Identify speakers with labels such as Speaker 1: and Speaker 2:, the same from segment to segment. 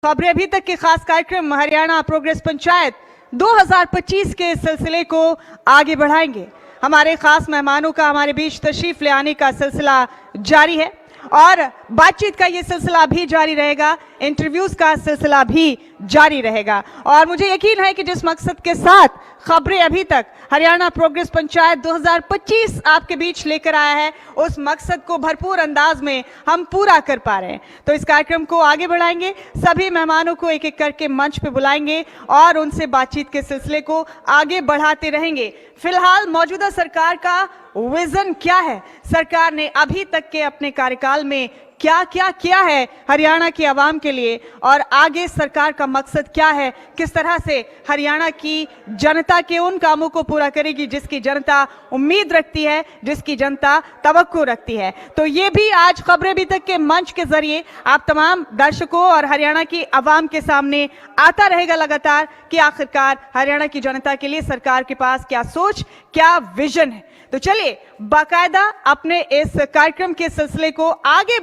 Speaker 1: खबरें अभी तक के खास कार्यक्रम हरियाणा प्रोग्रेस पंचायत 2025 के सिलसिले को आगे बढ़ाएंगे। हमारे खास मेहमानों का हमारे बीच तशरीफ ले आने का सिलसिला जारी है और बातचीत का ये सिलसिला भी जारी रहेगा, इंटरव्यूज का सिलसिला भी जारी रहेगा। और मुझे यकीन है कि जिस मकसद के साथ खबरें अभी तक हरियाणा प्रोग्रेस पंचायत 2025 आपके बीच लेकर आया है, उस मकसद को भरपूर अंदाज में हम पूरा कर पा रहे हैं। तो इस कार्यक्रम को आगे बढ़ाएंगे, सभी मेहमानों को एक एक करके मंच पे बुलाएंगे और उनसे बातचीत के सिलसिले को आगे बढ़ाते रहेंगे। फिलहाल मौजूदा सरकार का विजन क्या है, सरकार ने अभी तक के अपने कार्यकाल में क्या क्या किया है हरियाणा की आवाम के लिए, और आगे सरकार का मकसद क्या है, किस तरह से हरियाणा की जनता के उन कामों को पूरा करेगी जिसकी जनता उम्मीद रखती है, जिसकी जनता तवक्को रखती है। तो ये भी आज खबरें अभी तक के मंच के जरिए आप तमाम दर्शकों और हरियाणा की आवाम के सामने आता रहेगा लगातार कि आखिरकार हरियाणा की जनता के लिए सरकार के पास क्या सोच, क्या विजन है। तो चलिए बाकायदा अपने इस कार्यक्रम के सिलसिले को आगे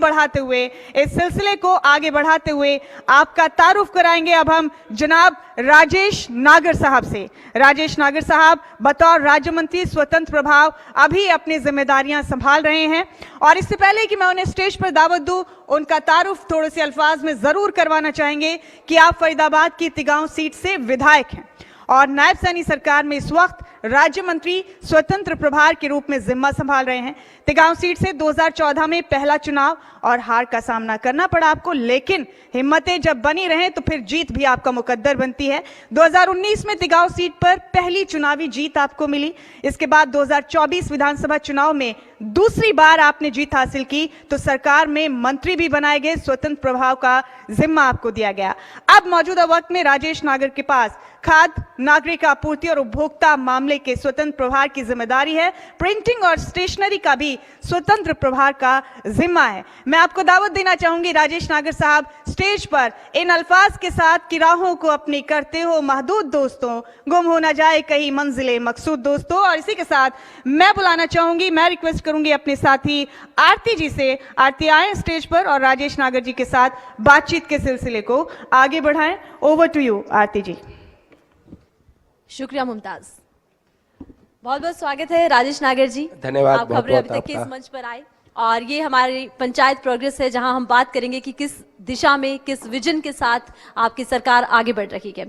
Speaker 1: बढ़ाते हुए आपका तारुफ कराएंगे अब हम जनाब राजेश नागर साहब से। राजेश नागर साहब बतौर राज्य मंत्री स्वतंत्र प्रभाव अभी अपनी जिम्मेदारियां संभाल रहे हैं, और इससे पहले कि मैं उन्हें स्टेज पर दावत दूं, उनका तारुफ थोड़े से अल्फाज में जरूर करवाना चाहेंगे कि आप फरीदाबाद की तिगांव सीट से विधायक हैं और नायब सैनी सरकार में इस वक्त राज्य मंत्री स्वतंत्र प्रभार के रूप में जिम्मा संभाल रहे हैं। तिगांव सीट से 2014 में पहला चुनाव और हार का सामना करना पड़ा आपको, लेकिन हिम्मतें जब बनी रहें तो फिर जीत भी आपका मुकद्दर बनती है। 2019 में तिगांव सीट पर पहली चुनावी जीत आपको मिली, इसके बाद 2024 विधानसभा चुनाव में दूसरी बार आपने जीत हासिल की तो सरकार में मंत्री भी बनाए गए, स्वतंत्र प्रभाव का जिम्मा आपको दिया गया। अब मौजूदा वक्त में राजेश नागर के पास खाद्य, नागरिक आपूर्ति और उपभोक्ता मामले के स्वतंत्र प्रभार की जिम्मेदारी है, प्रिंटिंग और स्टेशनरी का भी स्वतंत्र प्रभार का जिम्मा है। मैं आपको दावत देना चाहूंगी राजेश नागर साहब स्टेज पर इन अल्फाज के साथ कि राहों को अपनी करते हो महदूद दोस्तों, गुम हो ना जाए कहीं मंजिले मकसूद दोस्तों। और इसी के साथ मैं बुलाना चाहूंगी, मैं रिक्वेस्ट करूंगी अपने साथी आरती जी से, आरती आए स्टेज पर और राजेश नागर जी के साथ बातचीत के सिलसिले को आगे बढ़ाएं। ओवर टू यू आरती जी।
Speaker 2: शुक्रिया मुमताज, बहुत बहुत स्वागत है राजेश नागर जी।
Speaker 3: धन्यवाद।
Speaker 2: आप खबरें अभी तक के इस मंच पर आए और ये हमारी पंचायत प्रोग्रेस है जहां हम बात करेंगे कि किस दिशा में, किस विजन के साथ आपकी सरकार आगे बढ़ रही है।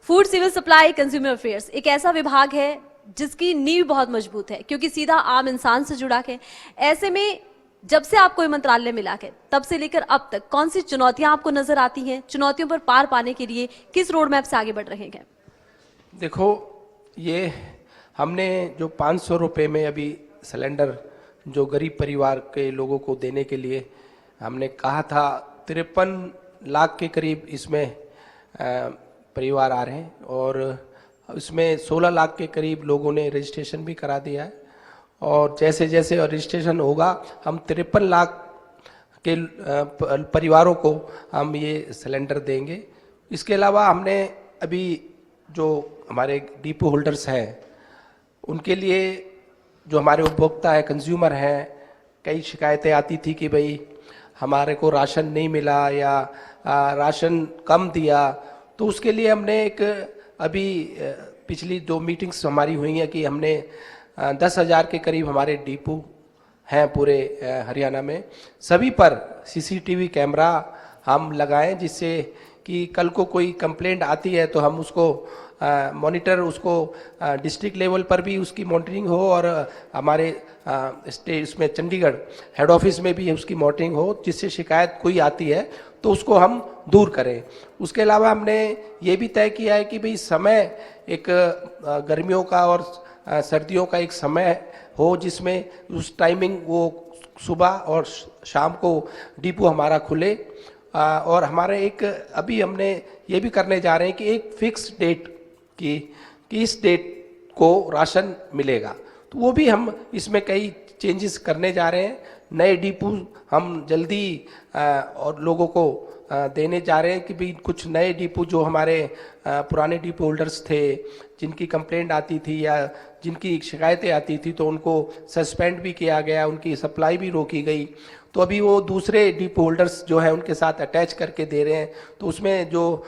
Speaker 2: Food civil supply consumer affairs एक ऐसा विभाग है जिसकी नींव बहुत मजबूत है क्योंकि सीधा आम इंसान से जुड़ा है। ऐसे में जब से आपको ये मंत्रालय मिला है तब से लेकर अब तक कौन सी चुनौतियां आपको नजर आती हैं, चुनौतियों पर पार पाने के लिए किस रोड मैप से आगे बढ़ रहे हैं?
Speaker 3: देखो, ये हमने जो 500 रुपये में अभी सिलेंडर जो गरीब परिवार के लोगों को देने के लिए हमने कहा था, 53 लाख के करीब इसमें परिवार आ रहे हैं और इसमें 16 लाख के करीब लोगों ने रजिस्ट्रेशन भी करा दिया है। और जैसे जैसे रजिस्ट्रेशन होगा हम 53 लाख के परिवारों को हम ये सिलेंडर देंगे। इसके अलावा हमने अभी जो हमारे डिपो होल्डर्स हैं उनके लिए, जो हमारे उपभोक्ता है, कंज्यूमर हैं, कई शिकायतें आती थी कि भाई हमारे को राशन नहीं मिला या राशन कम दिया, तो उसके लिए हमने एक अभी पिछली 2 मीटिंग्स हमारी हुई हैं कि हमने 10,000 के करीब हमारे डिपो हैं पूरे हरियाणा में, सभी पर CCTV कैमरा हम लगाएं जिससे कि कल को कोई कंप्लेंट आती है तो हम उसको मॉनिटर, उसको डिस्ट्रिक्ट लेवल पर भी उसकी मॉनिटरिंग हो और हमारे स्टेट उसमें चंडीगढ़ हेड ऑफिस में भी उसकी मॉनिटरिंग हो, जिससे शिकायत कोई आती है तो उसको हम दूर करें। उसके अलावा हमने ये भी तय किया है कि भाई समय एक गर्मियों का और सर्दियों का एक समय हो जिसमें उस टाइमिंग वो सुबह और शाम को डिपो हमारा खुले। और हमारे एक अभी हमने ये भी करने जा रहे हैं कि एक फिक्स डेट कि इस डेट को राशन मिलेगा, तो वो भी हम इसमें कई चेंजेस करने जा रहे हैं। नए डिपो हम जल्दी और लोगों को देने जा रहे हैं कि भाई कुछ नए डिपो जो हमारे पुराने डिपो होल्डर्स थे जिनकी कंप्लेंट आती थी या जिनकी शिकायतें आती थी तो उनको सस्पेंड भी किया गया, उनकी सप्लाई भी रोकी गई। तो अभी वो दूसरे डिपो होल्डर्स जो है उनके साथ अटैच करके दे रहे हैं, तो उसमें जो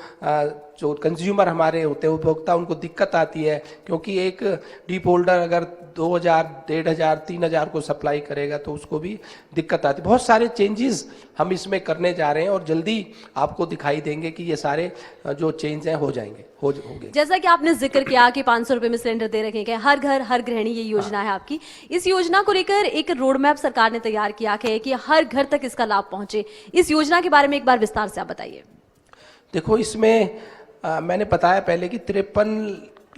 Speaker 3: कंज्यूमर हमारे होते हैं उपभोक्ता, उनको दिक्कत आती है, क्योंकि एक डिपो होल्डर अगर 2000, 1500, 3000 को सप्लाई करेगा तो उसको भी दिक्कत आती है। बहुत सारे चेंजेस हम इसमें करने जा रहे हैं और जल्दी आपको दिखाई देंगे कि ये सारे जो चेंज हैं हो जाएंगे, होंगे।
Speaker 2: जैसा कि आपने जिक्र किया कि 500 रुपए में सिलेंडर दे रखे हैं, हर घर हर गृहिणी ये योजना है आपकी। इस योजना को लेकर एक रोड मैप सरकार ने तैयार किया है कि हर घर तक इसका लाभ पहुंचे। इस योजना के बारे में एक बार विस्तार से आप बताइए।
Speaker 3: देखो, इसमें मैंने बताया पहले कि 53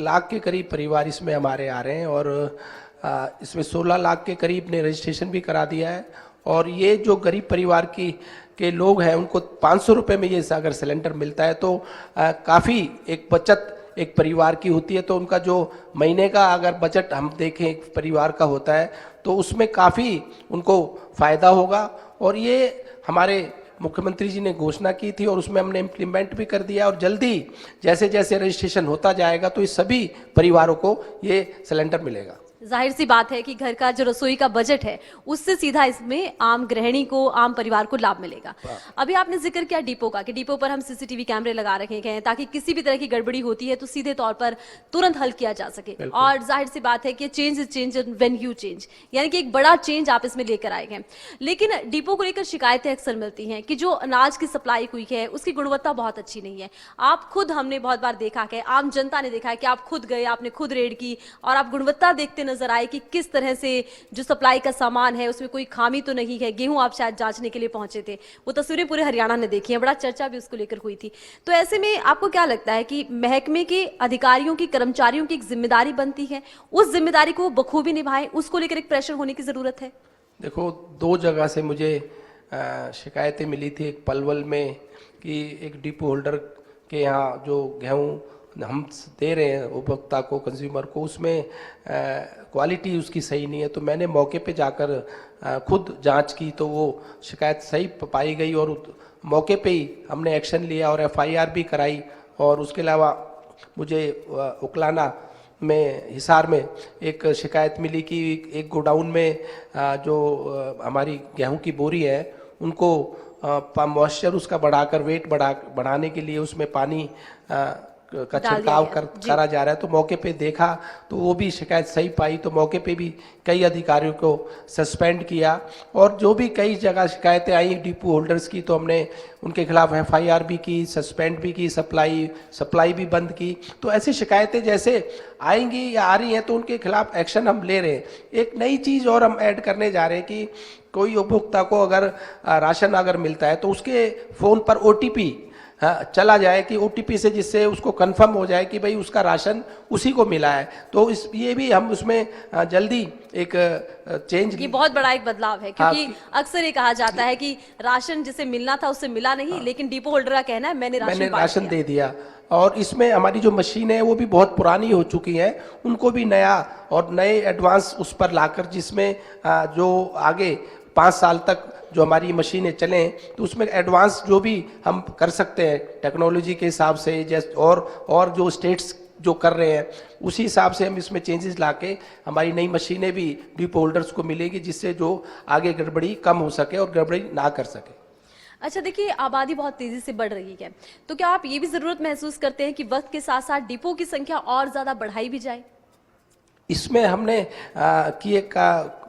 Speaker 3: लाख के करीब परिवार इसमें हमारे आ रहे हैं और इसमें 16 लाख के करीब ने रजिस्ट्रेशन भी करा दिया है। और ये जो गरीब परिवार के लोग हैं उनको 500 रुपये में ये अगर सिलेंडर मिलता है तो काफ़ी एक बचत एक परिवार की होती है। तो उनका जो महीने का अगर बजट हम देखें एक परिवार का होता है तो उसमें काफ़ी उनको फ़ायदा होगा। और ये हमारे मुख्यमंत्री जी ने घोषणा की थी और उसमें हमने इम्प्लीमेंट भी कर दिया और जल्दी जैसे जैसे रजिस्ट्रेशन होता जाएगा तो इस सभी परिवारों को ये सिलेंडर मिलेगा।
Speaker 2: जाहिर सी बात है कि घर का जो रसोई का बजट है उससे सीधा इसमें आम गृहिणी को, आम परिवार को लाभ मिलेगा। अभी आपने जिक्र किया डिपो का कि डिपो पर हम सीसीटीवी कैमरे लगा रखे हैं ताकि किसी भी तरह की गड़बड़ी होती है तो सीधे तौर पर तुरंत हल किया जा सके। और जाहिर सी बात है कि change is change when you change, यानी कि एक बड़ा चेंज आप इसमें लेकर आए हैं। लेकिन डिपो को लेकर शिकायतें अक्सर मिलती हैं कि जो अनाज की सप्लाई हुई है उसकी गुणवत्ता बहुत अच्छी नहीं है। आप खुद, हमने बहुत बार देखा है, आम जनता ने देखा है कि आप खुद गए, आपने खुद रेड की और आप गुणवत्ता देखते नजर आए कि किस तरह से जो सप्लाई का सामान है उसमें कोई खामी तो नहीं है। गेहूं आप शायद जांचने के लिए पहुंचे थे, वो तस्वीरें पूरे हरियाणा ने देखी हैं, बड़ा चर्चा भी उसको लेकर हुई थी। तो ऐसे में आपको क्या लगता है कि महकमे के अधिकारियों की, कर्मचारियों की एक जिम्मेदारी बनती है, उस जिम्मेदारी को बखूबी निभाएं, उसको लेकर एक प्रेशर होने की जरूरत है?
Speaker 3: देखो, 2 जगह से मुझे शिकायतें मिली थी। एक पलवल में कि एक डिपो होल्डर के यहाँ जो गेहूँ हम दे रहे हैं उपभोक्ता को, कंज्यूमर को, उसमें क्वालिटी उसकी सही नहीं है। तो मैंने मौके पे जाकर खुद जांच की तो वो शिकायत सही पाई गई और मौके पे ही हमने एक्शन लिया और FIR भी कराई। और उसके अलावा मुझे उकलाना में, हिसार में एक शिकायत मिली कि एक गोडाउन में जो हमारी गेहूं की बोरी है उनको मॉइस्चर उसका बढ़ाकर वेट बढ़ाने के लिए उसमें पानी का छिड़काव करा जा रहा है। तो मौके पे देखा तो वो भी शिकायत सही पाई, तो मौके पे भी कई अधिकारियों को सस्पेंड किया। और जो भी कई जगह शिकायतें आई डिपो होल्डर्स की तो हमने उनके खिलाफ FIR भी की, सस्पेंड भी की, सप्लाई भी बंद की। तो ऐसी शिकायतें जैसे आएंगी या आ रही हैं तो उनके खिलाफ एक्शन हम ले रहे हैं। एक नई चीज़ और हम ऐड करने जा रहे हैं कि कोई उपभोक्ता को अगर राशन अगर मिलता है तो उसके फ़ोन पर OTP चला जाए कि OTP से, जिससे उसको कंफर्म हो जाए कि भाई उसका राशन उसी को मिला है। तो ये भी हम उसमें जल्दी एक चेंज,
Speaker 2: ये बहुत बड़ा एक बदलाव है क्योंकि अक्सर ये कहा जाता है कि राशन जिसे मिलना था उससे मिला नहीं, लेकिन डिपो होल्डर का कहना है मैंने राशन
Speaker 3: दे दिया। और इसमें हमारी जो मशीन है वो भी बहुत पुरानी हो चुकी है, उनको भी नया और नए एडवांस उस पर लाकर, जिसमें जो आगे 5 साल तक जो हमारी मशीनें चलें तो उसमें एडवांस जो भी हम कर सकते हैं टेक्नोलॉजी के हिसाब से, जैसे और जो स्टेट्स जो कर रहे हैं उसी हिसाब से हम इसमें चेंजेस लाके हमारी नई मशीनें भी डिपो होल्डर्स को मिलेगी, जिससे जो आगे गड़बड़ी कम हो सके और गड़बड़ी ना कर सके।
Speaker 2: अच्छा, देखिए, आबादी बहुत तेजी से बढ़ रही है, तो क्या आप ये भी जरूरत महसूस करते हैं कि वक्त के साथ साथ डिपो की संख्या और ज्यादा बढ़ाई भी जाए?
Speaker 3: इसमें हमने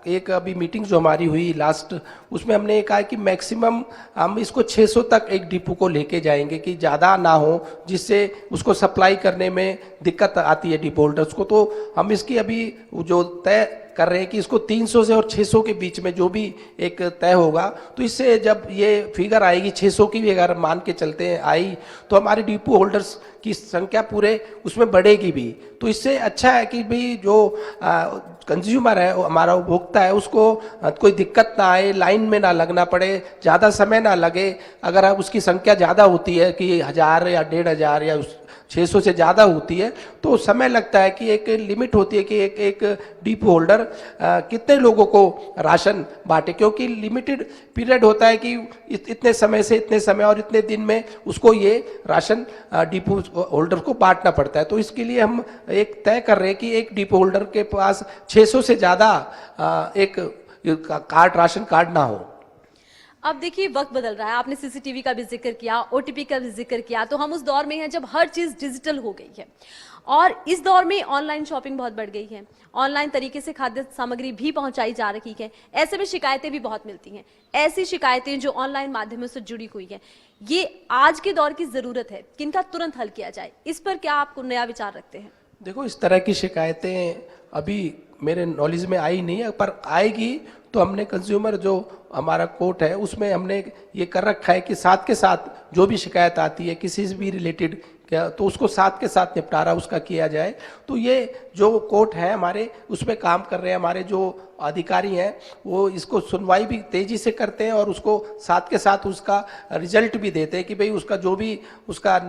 Speaker 3: एक अभी मीटिंग जो हमारी हुई लास्ट, उसमें हमने कहा कि मैक्सिमम हम इसको 600 तक एक डिपो को लेके जाएंगे कि ज़्यादा ना हो, जिससे उसको सप्लाई करने में दिक्कत आती है डिपो होल्डर्स को। तो हम इसकी अभी जो तय कर रहे हैं कि इसको 300 से और 600 के बीच में जो भी एक तय होगा, तो इससे जब ये फिगर आएगी 600 की भी अगर मान के चलते हैं आई, तो हमारे डिपो होल्डर्स की संख्या पूरे उसमें बढ़ेगी भी। तो इससे अच्छा है कि भाई जो कंज्यूमर है, हमारा उपभोक्ता है, उसको कोई दिक्कत ना आए, लाइन में ना लगना पड़े, ज़्यादा समय ना लगे। अगर उसकी संख्या ज़्यादा होती है कि 1000 या 1500 या 600 से ज़्यादा होती है तो समय लगता है कि एक लिमिट होती है कि एक डिपो होल्डर कितने लोगों को राशन बांटे, क्योंकि लिमिटेड पीरियड होता है कि इतने समय से इतने समय और इतने दिन में उसको ये राशन डिपो होल्डर को बांटना पड़ता है। तो इसके लिए हम एक तय कर रहे हैं कि एक डिपो होल्डर के पास 600 से ज़्यादा एक राशन कार्ड ना हो।
Speaker 2: अब देखिए वक्त बदल रहा है, आपने सीसीटीवी का भी जिक्र किया, ओटीपी का भी जिक्र किया, तो हम उस दौर में हैं जब हर चीज डिजिटल हो गई है और इस दौर में ऑनलाइन शॉपिंग बहुत बढ़ गई है, ऑनलाइन तरीके से खाद्य सामग्री भी पहुंचाई जा रही है। ऐसे में शिकायतें भी बहुत मिलती हैं। ऐसी शिकायतें जो ऑनलाइन माध्यमों से जुड़ी हुई हैं, ये आज के दौर की जरूरत है कि इनका तुरंत हल किया जाए। इस पर क्या आप नया विचार रखते हैं?
Speaker 3: देखो, इस तरह की शिकायतें अभी मेरे नॉलेज में आई नहीं है, पर आएगी तो हमने कंज्यूमर जो हमारा कोर्ट है उसमें हमने ये कर रखा है कि साथ के साथ जो भी शिकायत आती है किसी से भी रिलेटेड क्या, तो उसको साथ के साथ निपटारा उसका किया जाए। तो ये जो कोर्ट है हमारे उसमें काम कर रहे हैं, हमारे जो अधिकारी हैं वो इसको सुनवाई भी तेजी से करते हैं और उसको साथ के साथ उसका रिजल्ट भी देते हैं कि भाई उसका जो भी उसका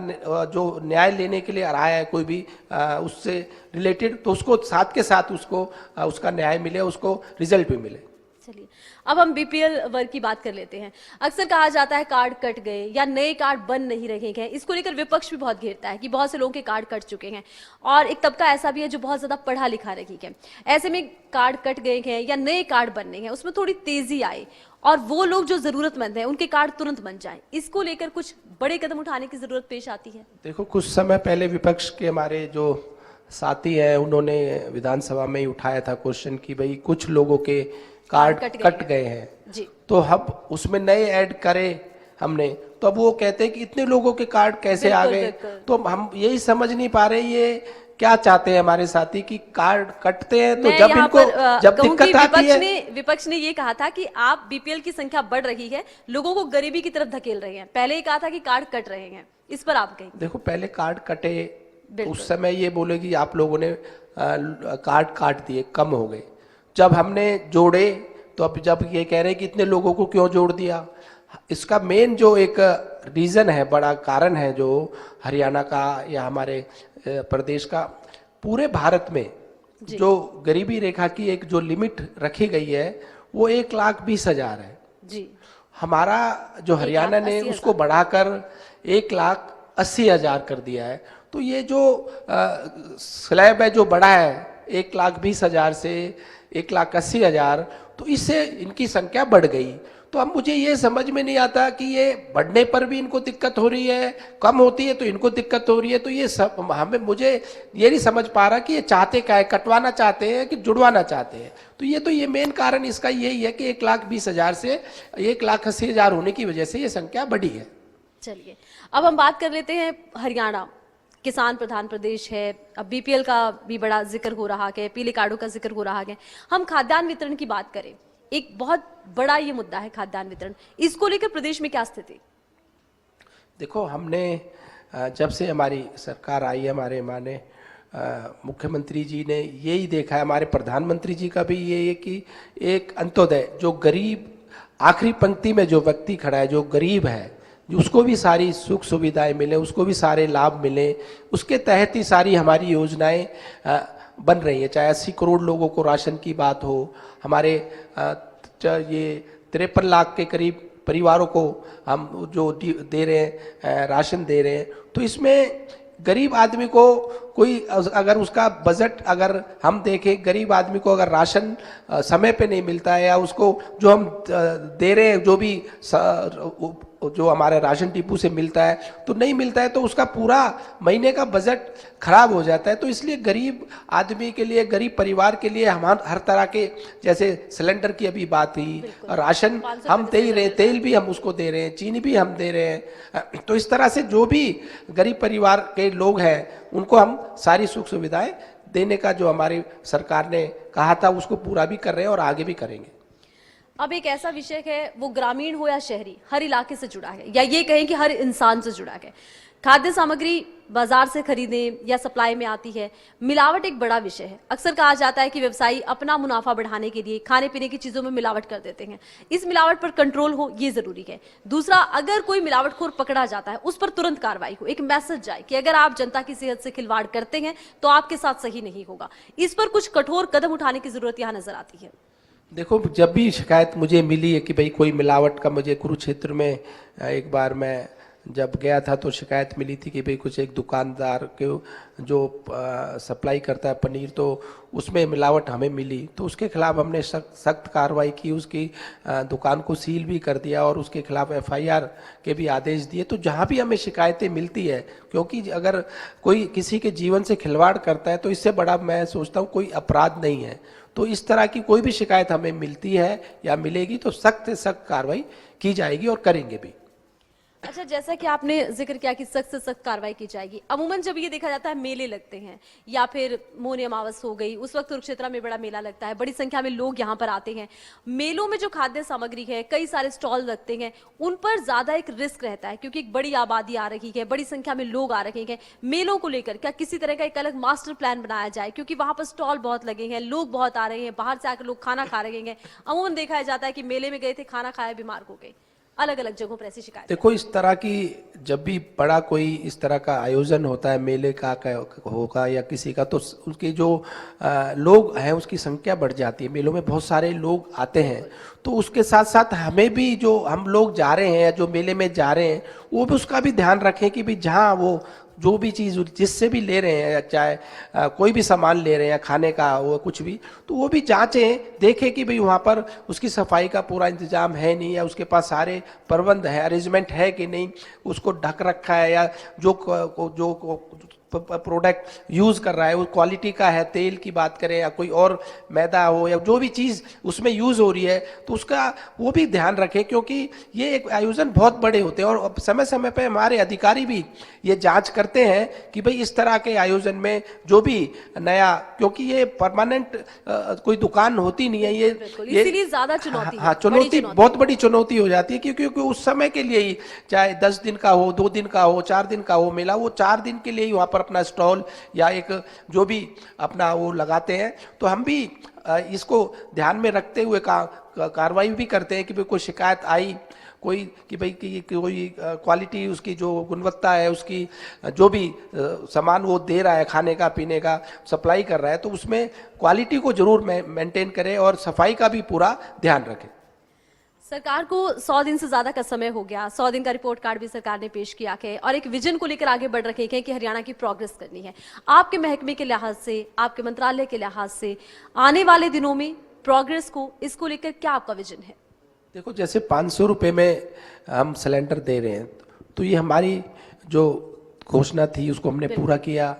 Speaker 3: जो न्याय लेने के लिए आ रहा है कोई भी उससे रिलेटेड, तो उसको साथ के साथ उसको उसका न्याय मिले, उसको रिजल्ट भी मिले।
Speaker 2: चलिए, अब हम बीपीएल वर्ग की बात कर लेते हैं। अक्सर कहा जाता है कार्ड कट गए या नए कार्ड बन नहीं रहे हैं। इसको लेकर विपक्ष भी बहुत घेरता है कि बहुत से लोगों के कार्ड कट चुके हैं और एक तबका ऐसा भी है जो बहुत ज्यादा पढ़ा लिखा रही है। ऐसे में कार्ड कट गए हैं या नए कार्ड बनने हैं, उसमें थोड़ी तेजी आए और वो लोग जो जरूरतमंद हैं उनके कार्ड तुरंत बन जाए, इसको लेकर कुछ बड़े कदम उठाने की जरूरत पेश आती है।
Speaker 3: देखो, कुछ समय पहले विपक्ष के हमारे जो साथी हैं उन्होंने विधानसभा में ही उठाया था क्वेश्चन कि भाई कुछ लोगों के कार्ड कट गए हैं
Speaker 2: जी,
Speaker 3: तो हम उसमें नए ऐड करें हमने, तो अब वो कहते हैं कि इतने लोगों के कार्ड कैसे आ गए। तो हम यही समझ नहीं पा रहे ये क्या चाहते हैं हमारे साथी कि कार्ड कटते हैं तो जब इनको जब दिक्कत आती है।
Speaker 2: विपक्ष ने ये कहा था कि आप बीपीएल की संख्या बढ़ रही है, लोगों को गरीबी की तरफ धकेल रहे हैं। पहले ही कहा था कि कार्ड कट रहे हैं, इस पर आप कहें?
Speaker 3: देखो, पहले कार्ड कटे तो उस समय ये बोले कि आप लोगों ने कार्ड काट दिए, कम हो गए। जब हमने जोड़े तो अब जब ये कह रहे हैं कि इतने लोगों को क्यों जोड़ दिया, इसका मेन जो एक रीजन है, बड़ा कारण है जो हरियाणा का या हमारे प्रदेश का, पूरे भारत में जो गरीबी रेखा की एक जो लिमिट रखी गई है वो 1,20,000 है जी। हमारा जो हरियाणा ने उसको बढ़ाकर 1,80,000 कर दिया है। तो ये जो स्लैब है जो बढ़ा है 1,20,000 से 1,80,000, तो इससे इनकी संख्या बढ़ गई। तो अब मुझे ये समझ में नहीं आता कि ये बढ़ने पर भी इनको दिक्कत हो रही है, कम होती है तो इनको दिक्कत हो रही है। तो ये सब मुझे ये नहीं समझ पा रहा कि ये चाहते क्या है, कटवाना चाहते हैं कि जुड़वाना चाहते हैं। तो ये मेन कारण इसका यही है कि 1,20,000 से 1,80,000 होने की वजह से ये संख्या बढ़ी है।
Speaker 2: चलिए, अब हम बात कर लेते हैं हरियाणा, किसान प्रधान प्रदेश है। अब बीपीएल का भी बड़ा जिक्र हो रहा है, पीले कार्डों का जिक्र हो रहा है। हम खाद्यान्न वितरण की बात करें, एक बहुत बड़ा ये मुद्दा है खाद्यान्न वितरण, इसको लेकर प्रदेश में क्या स्थिति?
Speaker 3: देखो, हमने जब से हमारी सरकार आई है, हमारे माने मुख्यमंत्री जी ने यही देखा है, हमारे प्रधानमंत्री जी का भी ये है कि एक अंत्योदय, जो गरीब आखिरी पंक्ति में जो व्यक्ति खड़ा है, जो गरीब है, उसको भी सारी सुख सुविधाएं मिले, उसको भी सारे लाभ मिले, उसके तहत ही सारी हमारी योजनाएं बन रही है। चाहे 80 करोड़ लोगों को राशन की बात हो, हमारे ये 53 लाख के करीब परिवारों को हम जो दे रहे हैं, राशन दे रहे हैं। तो इसमें गरीब आदमी को कोई अगर उसका बजट अगर हम देखें, गरीब आदमी को अगर राशन समय पे नहीं मिलता है या उसको जो हम दे रहे हैं जो भी जो हमारे राशन डिपो से मिलता है तो नहीं मिलता है, तो उसका पूरा महीने का बजट खराब हो जाता है। तो इसलिए गरीब आदमी के लिए, गरीब परिवार के लिए हम हर तरह के, जैसे सिलेंडर की अभी बात हुई, राशन हम दे ही रहे, तेल भी हम उसको दे रहे हैं, चीनी भी हम दे रहे हैं। तो इस तरह से जो भी गरीब परिवार के लोग हैं उनको हम सारी सुख सुविधाएं देने का जो हमारी सरकार ने कहा था उसको पूरा भी कर रहे हैं और आगे भी करेंगे।
Speaker 2: अब एक ऐसा विषय है, वो ग्रामीण हो या शहरी, हर इलाके से जुड़ा है, या ये कहें कि हर इंसान से जुड़ा है। खाद्य सामग्री बाजार से खरीदें या सप्लाई में आती है, मिलावट एक बड़ा विषय है। अक्सर कहा जाता है कि व्यवसायी अपना मुनाफा बढ़ाने के लिए खाने पीने की चीजों में मिलावट कर देते हैं। इस मिलावट पर कंट्रोल हो, ये जरूरी है। दूसरा, अगर कोई मिलावटखोर पकड़ा जाता है उस पर तुरंत कार्रवाई हो, एक मैसेज जाए कि अगर आप जनता की सेहत से खिलवाड़ करते हैं तो आपके साथ सही नहीं होगा। इस पर कुछ कठोर कदम उठाने की जरूरत यहाँ नजर आती है।
Speaker 3: देखो, जब भी शिकायत मुझे मिली है कि भाई कोई मिलावट का, मुझे कुरुक्षेत्र में एक बार मैं जब गया था तो शिकायत मिली थी कि भाई कुछ एक दुकानदार के जो सप्लाई करता है पनीर, तो उसमें मिलावट हमें मिली, तो उसके खिलाफ हमने सख्त कार्रवाई की, उसकी दुकान को सील भी कर दिया और उसके खिलाफ FIR के भी आदेश दिए। तो जहाँ भी हमें शिकायतें मिलती है, क्योंकि अगर कोई किसी के जीवन से खिलवाड़ करता है तो इससे बड़ा मैं सोचता हूँ कोई अपराध नहीं है। तो इस तरह की कोई भी शिकायत हमें मिलती है या मिलेगी तो सख्त से सख्त कार्रवाई की जाएगी और करेंगे भी।
Speaker 2: अच्छा, जैसा कि आपने जिक्र किया कि सख्त से सख्त कार्रवाई की जाएगी, अमूमन जब ये देखा जाता है मेले लगते हैं या फिर मौनी अमावस हो गई, उस वक्त कुरुक्षेत्र में बड़ा मेला लगता है, बड़ी संख्या में लोग यहाँ पर आते हैं। मेलों में जो खाद्य सामग्री है, कई सारे स्टॉल लगते हैं, उन पर ज्यादा एक रिस्क रहता है क्योंकि एक बड़ी आबादी आ रही है, बड़ी संख्या में लोग आ रहे हैं। मेलों को लेकर क्या किसी तरह का एक अलग मास्टर प्लान बनाया जाए, क्योंकि वहां पर स्टॉल बहुत लगे हैं, लोग बहुत आ रहे हैं, बाहर से आकर लोग खाना खा रहे हैं। अमूमन देखा जाता है कि मेले में गए थे, खाना खाया, बीमार हो गए। अलग अलग जगहों पर ऐसी शिकायत।
Speaker 3: देखो, इस तरह की जब भी बड़ा कोई इस तरह का आयोजन होता है, मेले का होगा या किसी का, तो उसके जो लोग हैं उसकी संख्या बढ़ जाती है। मेलों में बहुत सारे लोग आते हैं, तो उसके साथ साथ हमें भी, जो हम लोग जा रहे हैं या जो मेले में जा रहे हैं, वो भी उसका भी ध्यान रखें कि भाई जहाँ वो जो भी चीज़ जिससे भी ले रहे हैं, या चाहे कोई भी सामान ले रहे हैं, खाने का वो कुछ भी, तो वो भी जांचें, देखें कि भाई वहाँ पर उसकी सफाई का पूरा इंतजाम है नहीं, या उसके पास सारे प्रबंध है, अरेंजमेंट है कि नहीं, उसको ढक रखा है, या जो प्रोडक्ट यूज़ कर रहा है वो क्वालिटी का है। तेल की बात करें या कोई और मैदा हो या जो भी चीज़ उसमें यूज़ हो रही है, तो उसका वो भी ध्यान रखें, क्योंकि ये एक आयोजन बहुत बड़े होते हैं और समय समय पे हमारे अधिकारी भी ये जांच करते हैं कि भाई इस तरह के आयोजन में जो भी नया, क्योंकि ये परमानेंट कोई दुकान होती नहीं है, ये
Speaker 2: इसीलिए ज्यादा चुनौती।
Speaker 3: हाँ, चुनौती बहुत बड़ी चुनौती हो जाती है, क्योंकि उस समय के लिए ही, चाहे 10 दिन का हो, 2 दिन का हो, 4 दिन का हो मेला, वो 4 दिन के लिए ही वहाँ पर अपना स्टॉल या एक जो भी अपना वो लगाते हैं। तो हम भी इसको ध्यान में रखते हुए कार्रवाई भी करते हैं कि भाई कोई शिकायत आई, कोई कि भाई कि कोई क्वालिटी, उसकी जो गुणवत्ता है, उसकी जो भी सामान वो दे रहा है, खाने का पीने का सप्लाई कर रहा है, तो उसमें क्वालिटी को जरूर मेंटेन करें और सफाई का भी पूरा ध्यान रखें।
Speaker 2: सरकार को 100 दिन से ज्यादा का समय हो गया, 100 दिन का रिपोर्ट कार्ड भी सरकार ने पेश किया है और एक विजन को लेकर आगे बढ़ रखे हैं कि हरियाणा की प्रोग्रेस करनी है। आपके महकमे के लिहाज से, आपके मंत्रालय के लिहाज से आने वाले दिनों में प्रोग्रेस को, इसको लेकर क्या आपका विजन है?
Speaker 3: देखो, जैसे 500 रुपये में हम सिलेंडर दे रहे हैं, तो ये हमारी जो घोषणा थी उसको हमने पूरा किया।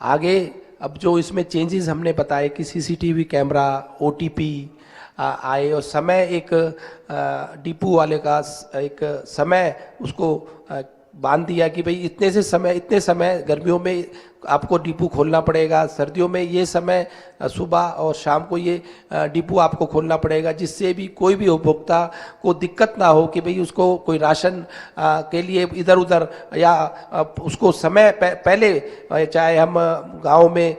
Speaker 3: आगे अब जो इसमें चेंजेस हमने बताए कि CCTV कैमरा, OTP आए, और समय एक डिपो वाले का एक समय उसको बांध दिया कि भाई इतने समय गर्मियों में आपको डिपो खोलना पड़ेगा, सर्दियों में ये समय सुबह और शाम को ये डिपो आपको खोलना पड़ेगा, जिससे भी कोई भी उपभोक्ता को दिक्कत ना हो कि भाई उसको कोई राशन के लिए इधर उधर, या उसको समय पहले, चाहे हम गांव में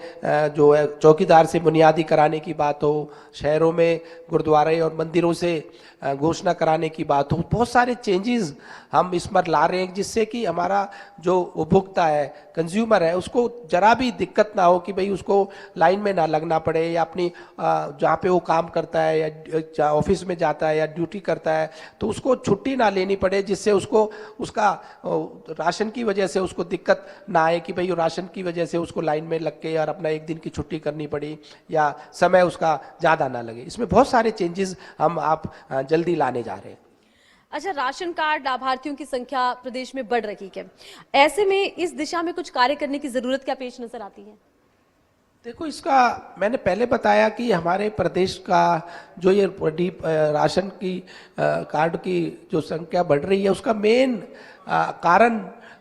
Speaker 3: जो है चौकीदार से बुनियादी कराने की बात हो, शहरों में गुरुद्वारे और मंदिरों से घोषणा कराने की बात हो, बहुत सारे चेंजेस हम इस पर ला रहे हैं, जिससे कि हमारा जो उपभोक्ता है, कंज्यूमर है, उसको जरा भी दिक्कत ना हो कि भाई उसको लाइन में ना लगना पड़े, या अपनी जहाँ पे वो काम करता है या ऑफिस में जाता है या ड्यूटी करता है, तो उसको छुट्टी ना लेनी पड़े, जिससे उसको उसका राशन की वजह से उसको दिक्कत ना आए कि भाई राशन की वजह से उसको लाइन में लग के और अपना 1 दिन की छुट्टी करनी पड़ी या समय उसका ज़्यादा ना लगे। इसमें बहुत सारे चेंजेस हम जल्दी लाने जा रहे हैं।
Speaker 2: अच्छा, राशन कार्ड लाभार्थियों की संख्या प्रदेश में बढ़ रही है, ऐसे में इस दिशा में कुछ कार्य करने की जरूरत क्या पेश नजर आती है?
Speaker 3: देखो, इसका मैंने पहले बताया कि हमारे प्रदेश का जो ये राशन की कार्ड की जो संख्या बढ़ रही है, उसका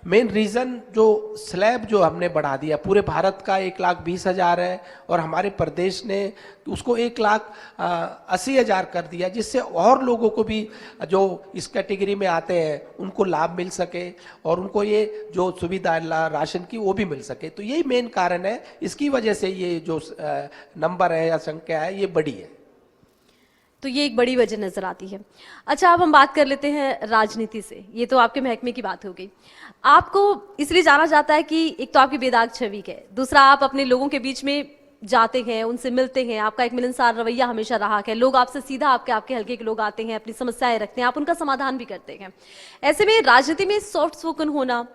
Speaker 3: मेन रीज़न जो स्लैब जो हमने बढ़ा दिया, पूरे भारत का 1,20,000 है और हमारे प्रदेश ने उसको 1,80,000 कर दिया, जिससे और लोगों को भी जो इस कैटेगरी में आते हैं उनको लाभ मिल सके और उनको ये जो सुविधा राशन की वो भी मिल सके। तो यही मेन कारण है, इसकी वजह से ये जो नंबर है या संख्या है ये बड़ी है।
Speaker 2: तो ये एक बड़ी वजह नजर आती है। अच्छा, अब हम बात कर लेते हैं राजनीति से। ये तो आपके महकमे की बात हो गई। आपको इसलिए जाना जाता है कि एक तो आपकी बेदाग छवि है, दूसरा आप अपने लोगों के बीच में जाते हैं, उनसे मिलते हैं, आपका एक मिलनसार रवैया हमेशा रहा है, लोग आपसे सीधा आपके हल्के के लोग आते हैं, अपनी समस्याएं रखते हैं, आप उनका समाधान भी करते हैं। ऐसे में राजनीति में सॉफ्ट स्पोकन होना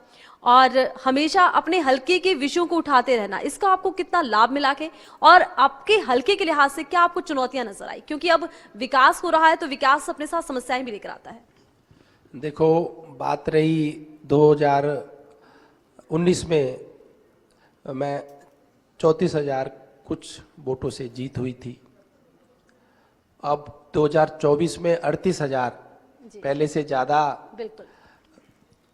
Speaker 2: और हमेशा अपने हल्के के विषयों को उठाते रहना, इसका आपको कितना लाभ मिला के, और आपके हल्के के लिहाज से क्या आपको चुनौतियां नजर आई? क्योंकि अब विकास हो रहा है तो विकास अपने साथ समस्याएं भी लेकर आता है।
Speaker 3: देखो, बात रही 2019 में मैं 34,000 कुछ वोटों से जीत हुई थी। अब 2024 में 38,000 पहले से ज्यादा
Speaker 2: बिल्कुल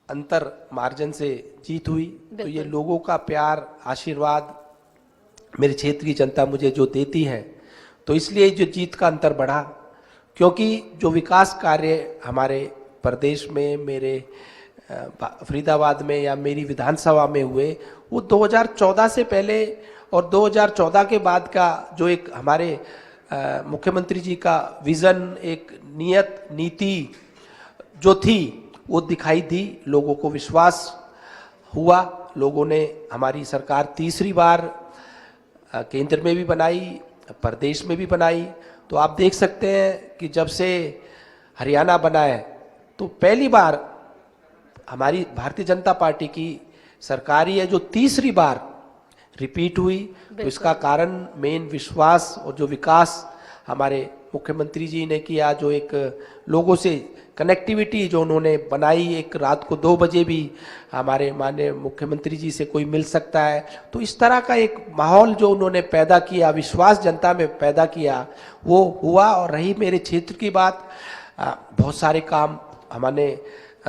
Speaker 3: अंतर मार्जिन से जीत हुई। तो ये लोगों का प्यार, आशीर्वाद मेरे क्षेत्र की जनता मुझे जो देती है, तो इसलिए जो जीत का अंतर बढ़ा। क्योंकि जो विकास कार्य हमारे प्रदेश में, मेरे फरीदाबाद में या मेरी विधानसभा में हुए, वो 2014 से पहले और 2014 के बाद का जो एक हमारे मुख्यमंत्री जी का विजन, एक नियत नीति जो थी, वो दिखाई दी। लोगों को विश्वास हुआ, लोगों ने हमारी सरकार तीसरी बार केंद्र में भी बनाई, प्रदेश में भी बनाई। तो आप देख सकते हैं कि जब से हरियाणा बना है, तो पहली बार हमारी भारतीय जनता पार्टी की सरकार ही है जो तीसरी बार रिपीट हुई। तो इसका कारण मेन विश्वास और जो विकास हमारे मुख्यमंत्री जी ने किया, जो एक लोगों से कनेक्टिविटी जो उन्होंने बनाई, एक रात को 2 बजे भी हमारे माननीय मुख्यमंत्री जी से कोई मिल सकता है, तो इस तरह का एक माहौल जो उन्होंने पैदा किया, विश्वास जनता में पैदा किया, वो हुआ। और रही मेरे क्षेत्र की बात, बहुत सारे काम हमने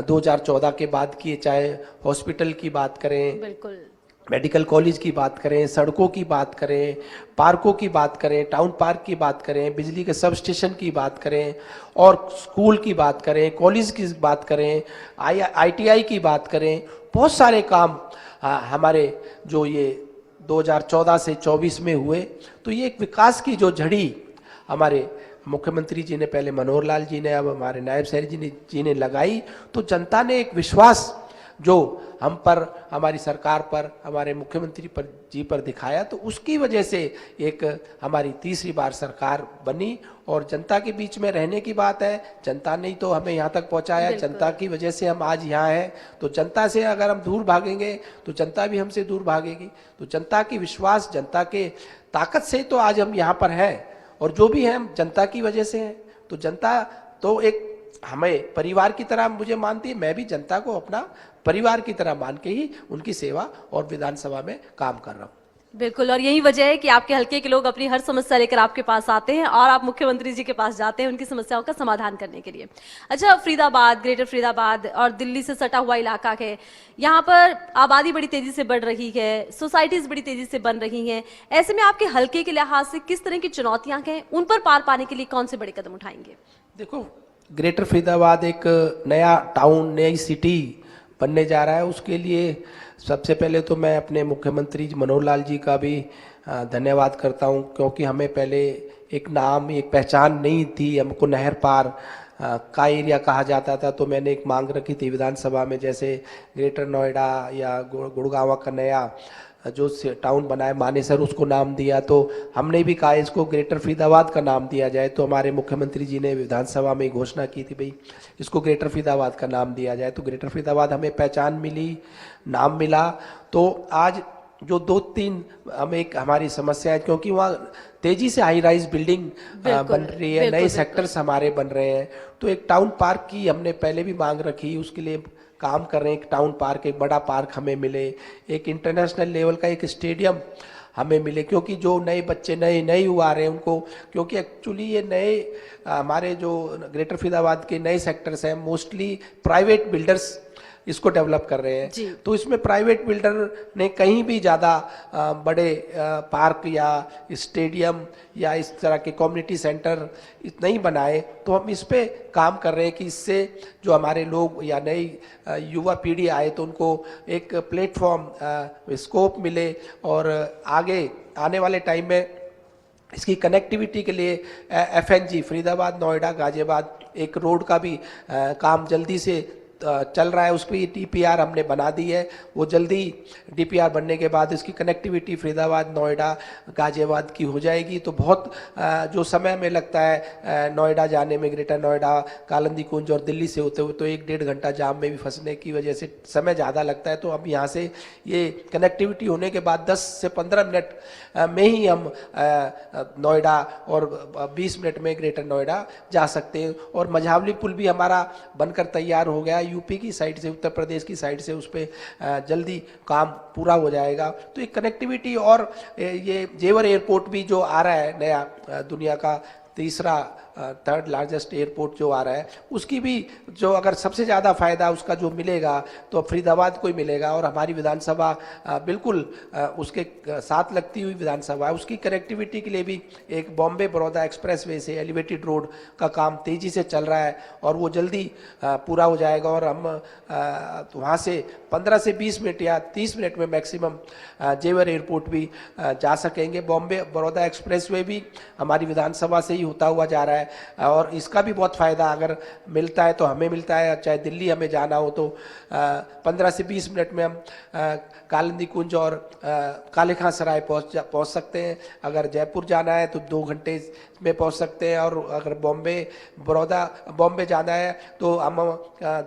Speaker 3: 2014 के बाद किए, चाहे हॉस्पिटल की बात करें,
Speaker 2: बिल्कुल,
Speaker 3: मेडिकल कॉलेज की बात करें, सड़कों की बात करें, पार्कों की बात करें, टाउन पार्क की बात करें, बिजली के सब स्टेशन की बात करें, और स्कूल की बात करें, कॉलेज की बात करें, ITI की बात करें, बहुत सारे काम हमारे जो ये 2014 से 24 में हुए। तो ये एक विकास की जो झड़ी हमारे मुख्यमंत्री जी ने, पहले मनोहर लाल जी ने, अब हमारे नायब शहरी जी ने लगाई। तो जनता ने एक विश्वास जो हम पर, हमारी सरकार पर, हमारे मुख्यमंत्री जी पर दिखाया, तो उसकी वजह से एक हमारी तीसरी बार सरकार बनी। और जनता के बीच में रहने की बात है, जनता ने ही तो हमें यहाँ तक पहुँचाया, जनता की वजह से हम आज यहाँ हैं। तो जनता से अगर हम दूर भागेंगे तो जनता भी हमसे दूर भागेगी। तो जनता की विश्वास, जनता के ताकत से तो आज हम यहाँ पर हैं, और जो भी है हम जनता की वजह से हैं। तो जनता तो एक हमें परिवार की तरह मुझे मानती है, मैं भी जनता को अपना परिवार की तरह मान के ही उनकी सेवा और विधानसभा में काम कर रहा हूँ।
Speaker 2: बिल्कुल, और यही वजह है कि आपके हल्के के लोग अपनी हर समस्या लेकर आपके पास आते हैं और आप मुख्यमंत्री जी के पास जाते हैं उनकी समस्याओं का समाधान करने के लिए। अच्छा, फरीदाबाद, ग्रेटर फरीदाबाद और दिल्ली से सटा हुआ इलाका है, यहाँ पर आबादी बड़ी तेजी से बढ़ रही है, सोसाइटीज बड़ी तेजी से बन रही हैं। ऐसे में आपके हल्के के लिहाज से किस तरह की चुनौतियां हैं, उन पर पार पाने के लिए कौन से बड़े कदम उठाएंगे?
Speaker 3: देखो, ग्रेटर फरीदाबाद एक नया टाउन, नई सिटी बनने जा रहा है। उसके लिए सबसे पहले तो मैं अपने मुख्यमंत्री मनोहर लाल जी का भी धन्यवाद करता हूं, क्योंकि हमें पहले एक नाम, एक पहचान नहीं थी, हमको नहर पार का एरिया कहा जाता था। तो मैंने एक मांग रखी थी विधानसभा में, जैसे ग्रेटर नोएडा या गुड़गांव का नया जो टाउन बना है मानेसर, उसको नाम दिया। तो हमने भी कहा इसको ग्रेटर फरीदाबाद का नाम दिया जाए। तो हमारे मुख्यमंत्री जी ने विधानसभा में घोषणा की थी, भाई इसको ग्रेटर फरीदाबाद का नाम दिया जाए। तो ग्रेटर फरीदाबाद हमें पहचान मिली, नाम मिला। तो आज जो 2-3 हम एक हमारी समस्या है, क्योंकि वहाँ तेजी से हाई राइज बिल्डिंग बन रही है, नए सेक्टर्स हमारे बन रहे हैं। तो एक टाउन पार्क की हमने पहले भी मांग रखी, उसके लिए काम कर रहे हैं। एक टाउन पार्क, एक बड़ा पार्क हमें मिले, एक इंटरनेशनल लेवल का एक स्टेडियम हमें मिले, क्योंकि जो नए बच्चे नए युवा आ रहे हैं उनको, क्योंकि एक्चुअली ये नए हमारे जो ग्रेटर फरीदाबाद के नए सेक्टर्स हैं, मोस्टली प्राइवेट बिल्डर्स इसको डेवलप कर रहे हैं। तो इसमें प्राइवेट बिल्डर ने कहीं भी ज़्यादा बड़े पार्क या स्टेडियम या इस तरह के कम्युनिटी सेंटर नहीं बनाए। तो हम इस पे काम कर रहे हैं कि इससे जो हमारे लोग या नई युवा पीढ़ी आए तो उनको एक प्लेटफॉर्म, स्कोप मिले, और आगे आने वाले टाइम में इसकी कनेक्टिविटी के लिए FNG फरीदाबाद, नोएडा, गाजियाबाद एक रोड का भी काम जल्दी से चल रहा है, उस पर डीपीआर हमने बना दी है। वो जल्दी डीपीआर बनने के बाद इसकी कनेक्टिविटी फरीदाबाद, नोएडा, गाजियाबाद की हो जाएगी। तो बहुत जो समय हमें लगता है नोएडा जाने में, ग्रेटर नोएडा, कालिंदी कुंज और दिल्ली से होते हुए तो 1-1.5 घंटा जाम में भी फंसने की वजह से समय ज़्यादा लगता है। तो अब यहाँ से ये कनेक्टिविटी होने के बाद 10 से 15 मिनट में ही हम नोएडा और 20 मिनट में ग्रेटर नोएडा जा सकते हैं। और मझावली पुल भी हमारा बनकर तैयार हो गया, यूपी की साइड से, उत्तर प्रदेश की साइड से उस पर जल्दी काम पूरा हो जाएगा। तो एक कनेक्टिविटी, और ये जेवर एयरपोर्ट भी जो आ रहा है नया, दुनिया का तीसरा 3rd लार्जेस्ट एयरपोर्ट जो आ रहा है, उसकी भी जो अगर सबसे ज़्यादा फायदा उसका जो मिलेगा तो फरीदाबाद को ही मिलेगा। और हमारी विधानसभा बिल्कुल उसके साथ लगती हुई विधानसभा है, उसकी कनेक्टिविटी के लिए भी एक बॉम्बे बड़ौदा एक्सप्रेसवे से एलिवेटेड रोड का काम तेज़ी से चल रहा है और वो जल्दी पूरा हो जाएगा। और हम वहाँ से 15 से 20 मिनट या 30 मिनट में मैक्सिमम जेवर एयरपोर्ट भी जा सकेंगे। बॉम्बे बड़ौदा एक्सप्रेसवे भी हमारी विधानसभा से ही होता हुआ जा रहा है और इसका भी बहुत फ़ायदा अगर मिलता है तो हमें मिलता है। चाहे दिल्ली हमें जाना हो तो 15 से 20 मिनट में हम कालिंदी कुंज और काले खां सराय पहुँच सकते हैं। अगर जयपुर जाना है तो 2 घंटे में पहुँच सकते हैं। और अगर बॉम्बे जाना है तो हम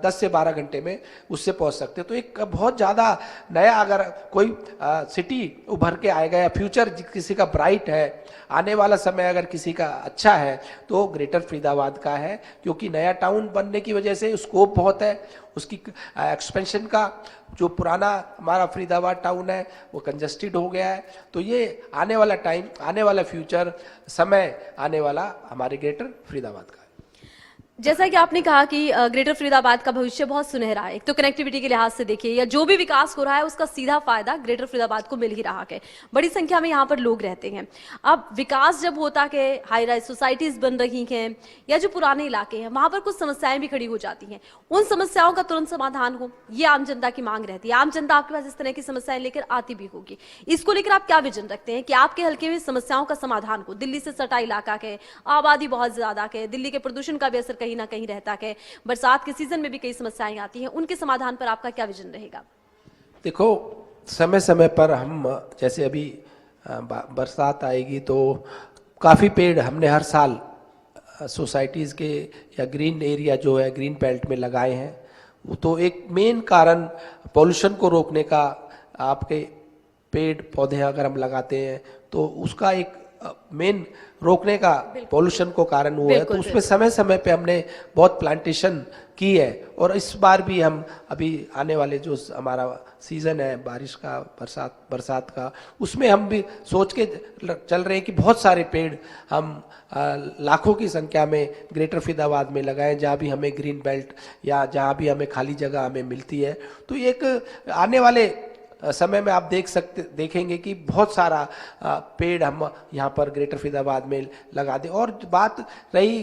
Speaker 3: 10 से 12 घंटे में उससे पहुँच सकते हैं। तो एक बहुत ज़्यादा नया अगर कोई सिटी उभर के आएगा या फ्यूचर किसी का ब्राइट है, आने वाला समय अगर किसी का अच्छा है तो ग्रेटर फरीदाबाद का है, क्योंकि नया टाउन बनने की वजह से स्कोप बहुत है उसकी एक्सपेंशन का। जो पुराना हमारा फरीदाबाद टाउन है वो कंजस्टेड हो गया है। तो ये आने वाला टाइम, आने वाला फ्यूचर, समय आने वाला हमारे ग्रेटर फरीदाबाद का है।
Speaker 2: जैसा कि आपने कहा कि ग्रेटर फरीदाबाद का भविष्य बहुत सुनहरा है। एक तो कनेक्टिविटी के लिहाज से देखिए, या जो भी विकास हो रहा है उसका सीधा फायदा ग्रेटर फरीदाबाद को मिल ही रहा है। बड़ी संख्या में यहाँ पर लोग रहते हैं। अब विकास जब होता है, हाई राइज सोसाइटीज बन रही हैं या जो पुराने इलाके हैं वहां पर कुछ समस्याएं भी खड़ी हो जाती हैं। उन समस्याओं का तुरंत समाधान हो, ये आम जनता की मांग रहती है। आम जनता आपके पास इस तरह की समस्याएं लेकर आती भी होगी। इसको लेकर आप क्या विजन रखते हैं कि आपके हल्के में समस्याओं का समाधान हो? दिल्ली से सटा इलाका है, आबादी बहुत ज्यादा है, दिल्ली के प्रदूषण का भी असर कहीं ना कहीं रहता है, बरसात के सीजन में भी कई समस्याएं आती हैं, उनके समाधान पर आपका क्या विजन रहेगा?
Speaker 3: देखो, समय समय पर हम, जैसे अभी बरसात आएगी तो काफ़ी पेड़ हमने हर साल सोसाइटीज़ के या ग्रीन एरिया जो है ग्रीन बेल्ट में लगाए हैं। वो तो एक मेन कारण पॉल्यूशन को रोकने का, आपके पेड़ पौधे अगर हम लगाते हैं तो उसका एक मेन रोकने का पॉल्यूशन को कारण हुआ है। तो उसमें समय समय पे हमने बहुत प्लांटेशन की है। और इस बार भी हम अभी आने वाले जो हमारा सीज़न है बारिश का, बरसात का, उसमें हम भी सोच के चल रहे हैं कि बहुत सारे पेड़ हम लाखों की संख्या में ग्रेटर फरीदाबाद में लगाएं, जहाँ भी हमें ग्रीन बेल्ट या जहाँ भी हमें खाली जगह हमें मिलती है। तो एक आने वाले समय में आप देखेंगे कि बहुत सारा पेड़ हम यहाँ पर ग्रेटर फरीदाबाद में लगा दें। और बात रही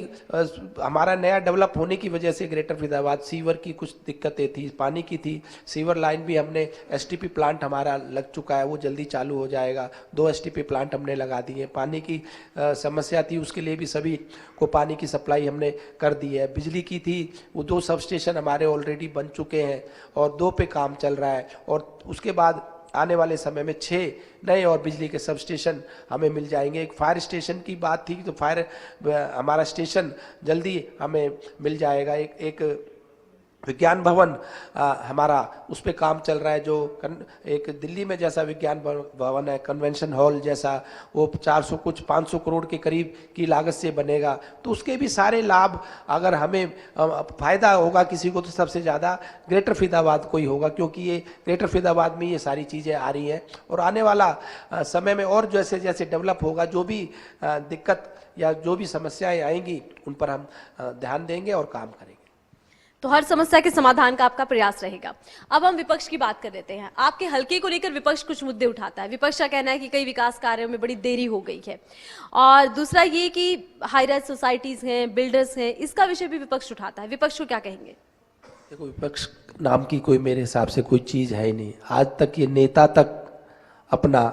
Speaker 3: हमारा नया डेवलप होने की वजह से ग्रेटर फरीदाबाद, सीवर की कुछ दिक्कतें थी, पानी की थी। सीवर लाइन भी हमने, एसटीपी प्लांट हमारा लग चुका है, वो जल्दी चालू हो जाएगा। 2 एसटीपी प्लांट हमने लगा दिए। पानी की समस्या थी, उसके लिए भी सभी को पानी की सप्लाई हमने कर दी है। बिजली की थी, वो 2 सब स्टेशन हमारे ऑलरेडी बन चुके हैं और 2 पे काम चल रहा है। और उसके बाद आने वाले समय में 6 नए और बिजली के सब स्टेशन हमें मिल जाएंगे। एक फायर स्टेशन की बात थी तो फायर हमारा स्टेशन जल्दी हमें मिल जाएगा। एक विज्ञान भवन हमारा उस पर काम चल रहा है, जो एक दिल्ली में जैसा विज्ञान भवन है, कन्वेंशन हॉल जैसा, वो 500 करोड़ के करीब की लागत से बनेगा। तो उसके भी सारे लाभ अगर हमें फ़ायदा होगा किसी को, तो सबसे ज़्यादा ग्रेटर फरीदाबाद को ही होगा, क्योंकि ये ग्रेटर फरीदाबाद में ये सारी चीज़ें आ रही हैं। और आने वाला समय में और जैसे जैसे डेवलप होगा, जो भी दिक्कत या जो भी समस्याएँ आएंगी उन पर हम ध्यान देंगे और काम करेंगे।
Speaker 2: तो हर समस्या के समाधान का आपका प्रयास रहेगा। अब हम विपक्ष की बात कर लेते हैं। आपके हल्के को लेकर विपक्ष कुछ मुद्दे उठाता है। विपक्ष का कहना है कि कई विकास कार्यों में बड़ी देरी हो गई है, और दूसरा ये कि हाई राइज सोसाइटीज हैं, बिल्डर्स हैं, इसका विषय भी विपक्ष उठाता है। विपक्ष को क्या कहेंगे?
Speaker 3: देखो, विपक्ष नाम की कोई मेरे हिसाब से कोई चीज़ है ही नहीं। आज तक ये नेता तक अपना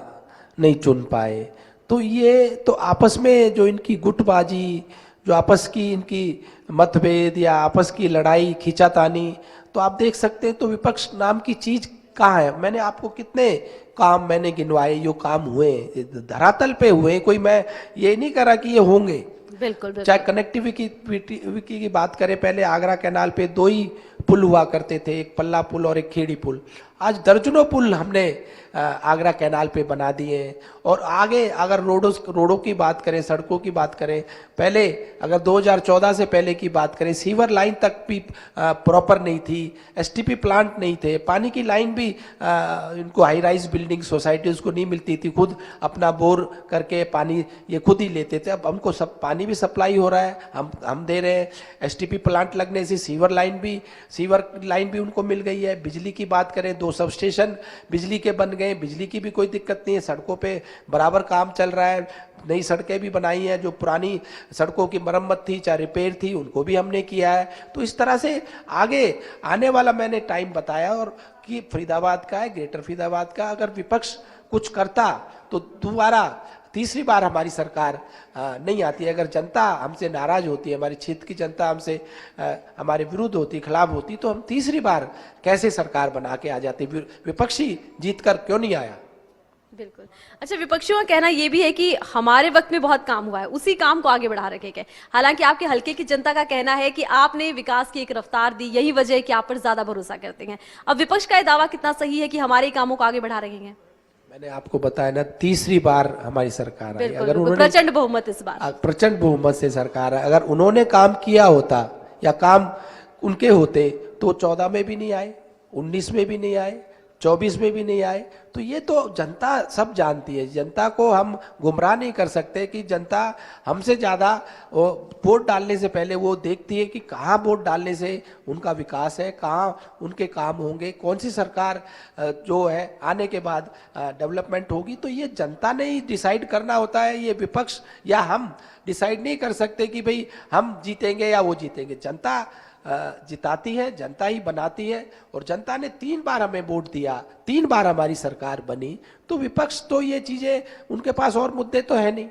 Speaker 3: नहीं चुन पाए। तो ये तो आपस में जो इनकी गुटबाजी, जो आपस की इनकी मतभेद या आपस की लड़ाई खींचातानी, तो आप देख सकते हैं तो विपक्ष नाम की चीज कहाँ है। मैंने आपको कितने काम मैंने गिनवाए, जो काम हुए धरातल पे हुए, कोई मैं ये नहीं करा कि ये होंगे।
Speaker 2: बिल्कुल
Speaker 3: चाहे कनेक्टिविटी की बात करें, पहले आगरा कैनाल पे 2 ही पुल हुआ करते थे, एक पल्ला पुल और एक खेड़ी पुल। आज दर्जनों पुल हमने आगरा कैनाल पे बना दिए हैं। और आगे अगर रोडों की बात करें, सड़कों की बात करें, पहले अगर 2014 से पहले की बात करें, सीवर लाइन तक भी प्रॉपर नहीं थी, एसटीपी प्लांट नहीं थे, पानी की लाइन भी इनको हाई राइज बिल्डिंग सोसाइटीज को नहीं मिलती थी, खुद अपना बोर करके पानी ये खुद ही लेते थे। अब हमको सब पानी भी सप्लाई हो रहा है, हम दे रहे हैं। एसटीपी प्लांट लगने से सीवर लाइन भी उनको मिल गई है। बिजली की बात करें, 2 सब स्टेशन बिजली के बन गए, बिजली की भी कोई दिक्कत नहीं है। सड़कों पे बराबर काम चल रहा है, नई सड़कें भी बनाई हैं, जो पुरानी सड़कों की मरम्मत थी चाहे रिपेयर थी उनको भी हमने किया है। तो इस तरह से आगे आने वाला मैंने टाइम बताया, और कि फरीदाबाद का है, ग्रेटर फरीदाबाद का अगर विपक्ष कुछ करता तो दोबारा तीसरी बार हमारी सरकार नहीं आती है। अगर जनता हमसे नाराज होती है, हमारे क्षेत्र की जनता हमसे हमारे विरुद्ध होती, खिलाफ होती, तो हम तीसरी बार कैसे सरकार बना के आ जाते। विपक्षी जीत कर क्यों नहीं आया।
Speaker 2: बिल्कुल। अच्छा, विपक्षियों का कहना यह भी है कि हमारे वक्त में बहुत काम हुआ है, उसी काम को आगे बढ़ा रखे गए। हालांकि आपके हल्के की जनता का कहना है कि आपने विकास की एक रफ्तार दी, यही वजह है कि आप पर ज्यादा भरोसा करते हैं। अब विपक्ष का यह दावा कितना सही है कि हमारे कामों को आगे बढ़ा रहे हैं? मैंने
Speaker 3: आपको बताया ना, तीसरी बार हमारी सरकार आई। अगर उन्होंने
Speaker 2: प्रचंड बहुमत इस बार,
Speaker 3: प्रचंड बहुमत से सरकार है, अगर उन्होंने काम किया होता या काम उनके होते तो 14 में भी नहीं आए, 19 में भी नहीं आए, 24 में भी नहीं आए। तो ये तो जनता सब जानती है। जनता को हम गुमराह नहीं कर सकते कि जनता हमसे ज़्यादा वोट डालने से पहले वो देखती है कि कहाँ वोट डालने से उनका विकास है, कहाँ उनके काम होंगे, कौन सी सरकार जो है आने के बाद डेवलपमेंट होगी। तो ये जनता ने ही डिसाइड करना होता है। ये विपक्ष या हम डिसाइड नहीं कर सकते कि भाई हम जीतेंगे या वो जीतेंगे। जनता जिताती है, जनता ही बनाती है। और जनता ने 3 बार हमें वोट दिया, 3 बार हमारी सरकार बनी। तो विपक्ष तो ये चीजें, उनके पास और मुद्दे तो है नहीं।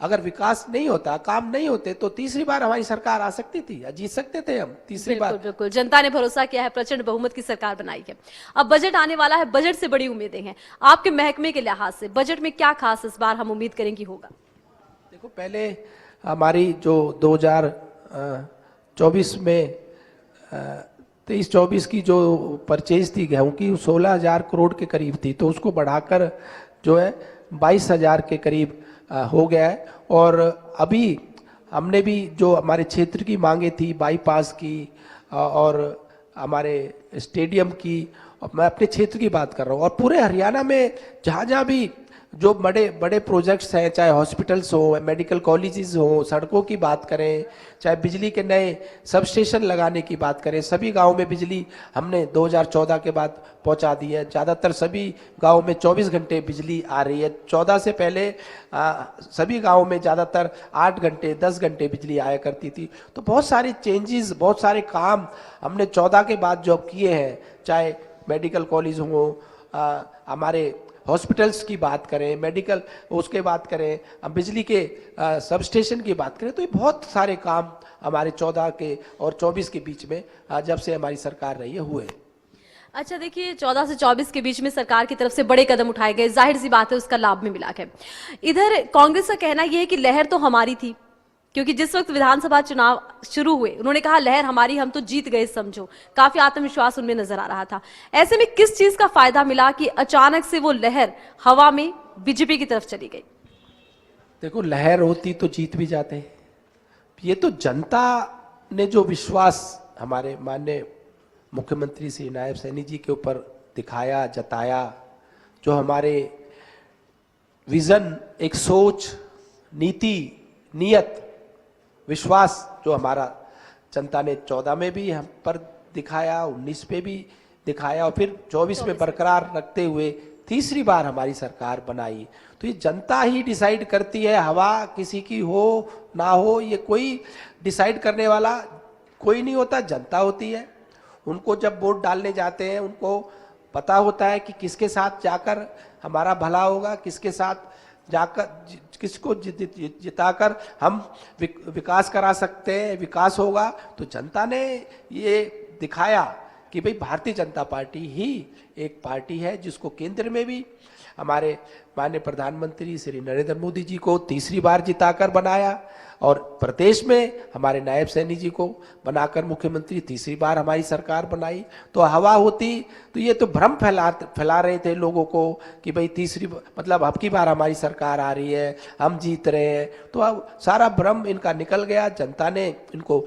Speaker 3: अगर विकास नहीं होता, काम नहीं होते, तो तीसरी बार हमारी सरकार आ सकती थी, जीत सकते थे हम तीसरी बार।
Speaker 2: बिल्कुल, जनता ने भरोसा किया है, प्रचंड बहुमत की सरकार बनाई है। अब बजट आने वाला है, बजट से बड़ी उम्मीदें हैं आपके महकमे के लिहाज से। बजट में क्या खास इस बार हम उम्मीद करें कि होगा?
Speaker 3: देखो, पहले हमारी जो 2024 में 23-24 की जो परचेज थी गेहूं की, 16,000 करोड़ के करीब थी, तो उसको बढ़ाकर जो है 22,000 के करीब हो गया है। और अभी हमने भी जो हमारे क्षेत्र की मांगे थी, बाईपास की और हमारे स्टेडियम की, मैं अपने क्षेत्र की बात कर रहा हूँ, और पूरे हरियाणा में जहाँ जहाँ भी जो बड़े बड़े प्रोजेक्ट्स हैं, चाहे हॉस्पिटल्स हो, मेडिकल कॉलेजेस हो, सड़कों की बात करें, चाहे बिजली के नए सब स्टेशन लगाने की बात करें, सभी गाँव में बिजली हमने 2014 के बाद पहुंचा दी है। ज़्यादातर सभी गाँव में 24 घंटे बिजली आ रही है। 14 से पहले सभी गाँव में ज़्यादातर 8 घंटे 10 घंटे बिजली आया करती थी। तो बहुत सारे चेंजेस, बहुत सारे काम हमने 14 के बाद जो किए हैं, चाहे मेडिकल कॉलेज हो, हमारे हॉस्पिटल्स की बात करें, मेडिकल उसके बात करें, अब बिजली के सब स्टेशन की बात करें, तो ये बहुत सारे काम हमारे 14 के और 24 के बीच में जब से हमारी सरकार रही है हुए।
Speaker 2: अच्छा, देखिए, 14 से 24 के बीच में सरकार की तरफ से बड़े कदम उठाए गए, जाहिर सी बात है उसका लाभ में मिला है। इधर कांग्रेस का कहना यह है कि लहर तो हमारी थी, क्योंकि जिस वक्त विधानसभा चुनाव शुरू हुए उन्होंने कहा लहर हमारी, हम तो जीत गए समझो। काफी आत्मविश्वास उनमें नजर आ रहा था। ऐसे में किस चीज का फायदा मिला कि अचानक से वो लहर हवा में बीजेपी की तरफ चली गई?
Speaker 3: देखो, लहर होती तो जीत भी जाते। ये तो जनता ने जो विश्वास हमारे माननीय मुख्यमंत्री श्री नायब सैनी जी के ऊपर दिखाया, जताया, जो हमारे विजन, एक सोच, नीति, नियत, विश्वास जो हमारा जनता ने 14 में भी हम पर दिखाया, 19 पे भी दिखाया, और फिर 24 में बरकरार रखते हुए तीसरी बार हमारी सरकार बनाई। तो ये जनता ही डिसाइड करती है। हवा किसी की हो ना हो, ये कोई डिसाइड करने वाला कोई नहीं होता, जनता होती है। उनको जब वोट डालने जाते हैं, उनको पता होता है कि किसके साथ जाकर हमारा भला होगा, किसके साथ जाकर किसको जिताकर हम विकास करा सकते हैं, विकास होगा। तो जनता ने ये दिखाया कि भाई भारतीय जनता पार्टी ही एक पार्टी है जिसको केंद्र में भी हमारे माननीय प्रधानमंत्री श्री नरेंद्र मोदी जी को तीसरी बार जिताकर बनाया और प्रदेश में हमारे नायब सैनी जी को बनाकर मुख्यमंत्री तीसरी बार हमारी सरकार बनाई। तो हवा होती तो ये तो भ्रम फैला रहे थे लोगों को कि भाई तीसरी मतलब अब की बार हमारी सरकार आ रही है, हम जीत रहे हैं। तो अब सारा भ्रम इनका निकल गया। जनता ने इनको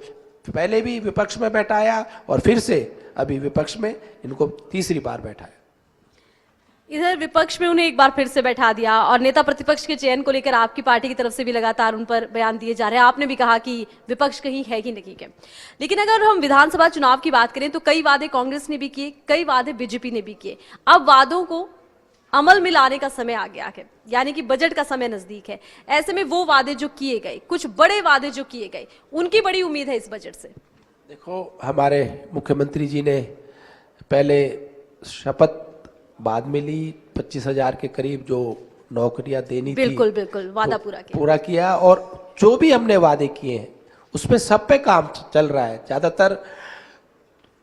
Speaker 3: पहले भी विपक्ष में बैठाया और फिर से अभी विपक्ष में इनको तीसरी बार बैठाया।
Speaker 2: इधर विपक्ष में उन्हें एक बार फिर से बैठा दिया और नेता प्रतिपक्ष के चयन को लेकर आपकी पार्टी की तरफ से भी लगातार उन पर बयान दिए जा रहे हैं। आपने भी कहा कि विपक्ष कहीं है कि नहीं है, लेकिन अगर हम विधानसभा चुनाव की बात करें तो कई वादे कांग्रेस ने भी किए, कई वादे बीजेपी ने भी किए। अब वादों को अमल में लाने का समय आ गया है, यानी कि बजट का समय नजदीक है। ऐसे में वो वादे जो किए गए, कुछ बड़े वादे जो किए गए, उनकी बड़ी उम्मीद है इस बजट से।
Speaker 3: देखो, हमारे मुख्यमंत्री जी ने पहले शपथ बाद में ली, 25,000 के करीब जो नौकरियां देनी
Speaker 2: बिल्कुल
Speaker 3: थी,
Speaker 2: बिल्कुल वादा
Speaker 3: तो पूरा किया। और जो भी हमने वादे किए हैं उसमें सब पे काम चल रहा है ज्यादातर,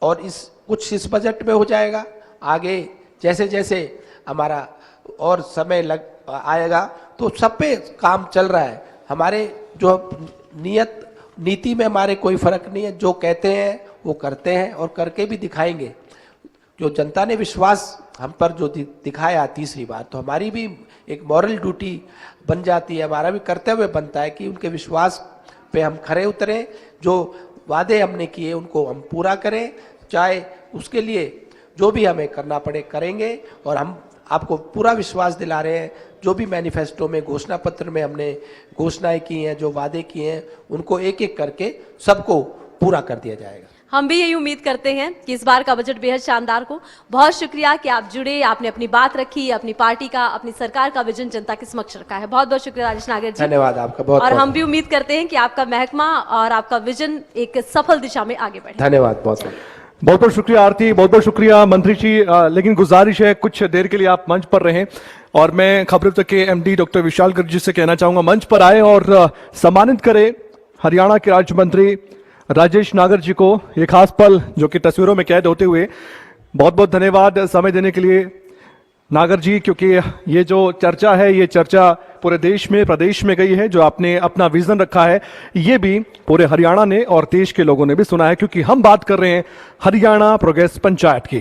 Speaker 3: और कुछ इस बजट में हो जाएगा। आगे जैसे जैसे हमारा और समय लग आएगा तो सब पे काम चल रहा है। हमारे जो नीति में हमारे कोई फर्क नहीं है, जो कहते हैं वो करते हैं और करके भी दिखाएंगे। जो जनता ने विश्वास हम पर जो दिखाया तीसरी बार, तो हमारी भी एक मॉरल ड्यूटी बन जाती है, हमारा भी कर्तव्य बनता है कि उनके विश्वास पे हम खरे उतरें। जो वादे हमने किए उनको हम पूरा करें, चाहे उसके लिए जो भी हमें करना पड़े करेंगे। और हम आपको पूरा विश्वास दिला रहे हैं, जो भी मैनिफेस्टो में घोषणा पत्र में हमने घोषणाएं की हैं, जो वादे किए हैं, उनको एक एक करके सबको पूरा कर दिया जाएगा।
Speaker 2: हम भी यही उम्मीद करते हैं कि इस बार का बजट बेहद शानदार हो। बहुत शुक्रिया कि आप जुड़े, आपने अपनी बात रखी, अपनी पार्टी का, अपनी सरकार का विजन जनता के समक्ष रखा है। बहुत बहुत शुक्रिया राजेश नागर जी।
Speaker 3: धन्यवाद आपका बहुत।
Speaker 2: और हम भी उम्मीद करते हैं कि आपका महकमा और आपका विजन एक सफल दिशा में आगे बढ़े।
Speaker 3: धन्यवाद बहुत
Speaker 4: बहुत शुक्रिया आरती, बहुत बहुत शुक्रिया मंत्री जी। लेकिन गुजारिश है कुछ देर के लिए आप मंच पर रहें और मैं खबरों तक के एमडी डॉक्टर विशाल गर्ग जी से कहना चाहूंगा मंच पर आए और सम्मानित करें हरियाणा के राज्य मंत्री राजेश नागर जी को। ये खास पल जो कि तस्वीरों में कैद होते हुए, बहुत बहुत धन्यवाद समय देने के लिए नागर जी, क्योंकि ये जो चर्चा है ये चर्चा पूरे देश में प्रदेश में गई है। जो आपने अपना विजन रखा है ये भी पूरे हरियाणा ने और देश के लोगों ने भी सुना है, क्योंकि हम बात कर रहे हैं हरियाणा प्रोग्रेस पंचायत की।